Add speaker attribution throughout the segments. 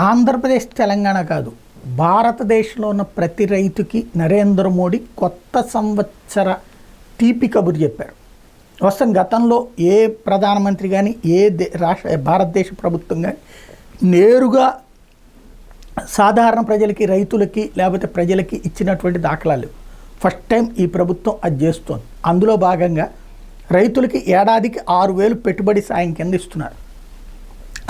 Speaker 1: ఆంధ్రప్రదేశ్ తెలంగాణ కాదు, భారతదేశంలో ఉన్న ప్రతి రైతుకి నరేంద్ర మోడీ కొత్త సంవత్సర తీపి కబురు చెప్పారు. వస్తాం గతంలో ఏ ప్రధానమంత్రి కానీ ఏ భారతదేశ ప్రభుత్వం కానీ నేరుగా సాధారణ ప్రజలకి, రైతులకి, లేకపోతే ప్రజలకి ఇచ్చినటువంటి దాఖలాలు ఫస్ట్ టైం ఈ ప్రభుత్వం అది చేస్తోంది. అందులో భాగంగా రైతులకి ఏడాదికి 6,000 పెట్టుబడి సాయం కింద ఇస్తున్నారు.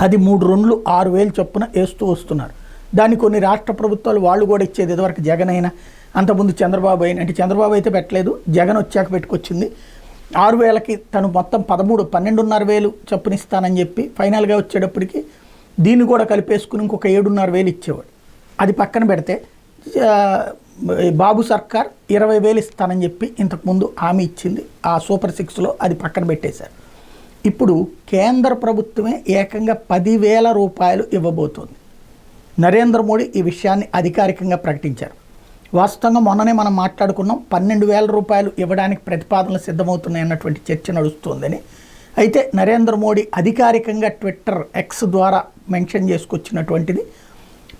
Speaker 1: అది 3 రౌండ్లు 6,000 చొప్పున వేస్తూ వస్తున్నారు. దాన్ని కొన్ని రాష్ట్ర ప్రభుత్వాలు వాళ్ళు కూడా ఇచ్చేది. ఇదివరకు జగన్ అయినా, అంతకుముందు చంద్రబాబు అయినా, అంటే చంద్రబాబు అయితే పెట్టలేదు, జగన్ వచ్చాక పెట్టుకొచ్చింది. 6,000కి తను మొత్తం 12,500 చొప్పున ఇస్తానని చెప్పి ఫైనల్గా వచ్చేటప్పటికి దీన్ని కూడా కలిపేసుకుని ఇంకొక 7,500 ఇచ్చేవాడు. అది పక్కన పెడితే బాబు సర్కార్ 20,000 ఇస్తానని చెప్పి ఇంతకుముందు హామీ ఇచ్చింది. ఆ సూపర్ 6లో అది పక్కన పెట్టేశారు. ఇప్పుడు కేంద్ర ప్రభుత్వమే ఏకంగా 10,000 రూపాయలు ఇవ్వబోతోంది. నరేంద్ర మోడీ ఈ విషయాన్ని అధికారికంగా ప్రకటించారు. వాస్తవంగా మొన్ననే మనం మాట్లాడుకున్నాం, 12,000 రూపాయలు ఇవ్వడానికి ప్రతిపాదనలు సిద్ధమవుతున్నాయి అన్నటువంటి చర్చ నడుస్తుందని. అయితే నరేంద్ర మోడీ అధికారికంగా ట్విట్టర్ ఎక్స్ ద్వారా మెన్షన్ చేసుకొచ్చినటువంటిది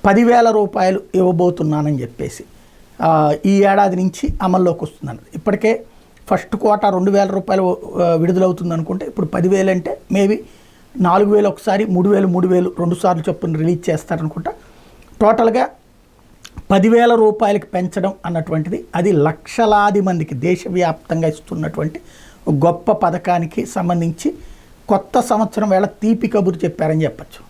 Speaker 1: 10,000 రూపాయలు ఇవ్వబోతున్నానని చెప్పేసి ఈ ఏడాది నుంచి అమల్లోకి వస్తుందని. ఇప్పటికే ఫస్ట్ క్వార్టర్ 2,000 రూపాయలు విడుదలవుతుంది అనుకుంటే ఇప్పుడు 10,000 అంటే మేబీ 4,000 ఒకసారి, 3,000 2 సార్లు చొప్పున రిలీజ్ చేస్తారనుకుంటా. టోటల్గా 10,000 రూపాయలకి పెంచడం అన్నటువంటిది అది లక్షలాది మందికి దేశవ్యాప్తంగా ఇస్తున్నటువంటి గొప్ప పథకానికి సంబంధించి కొత్త సంవత్సరం వేళ తీపి కబురు చెప్పారని చెప్పచ్చు.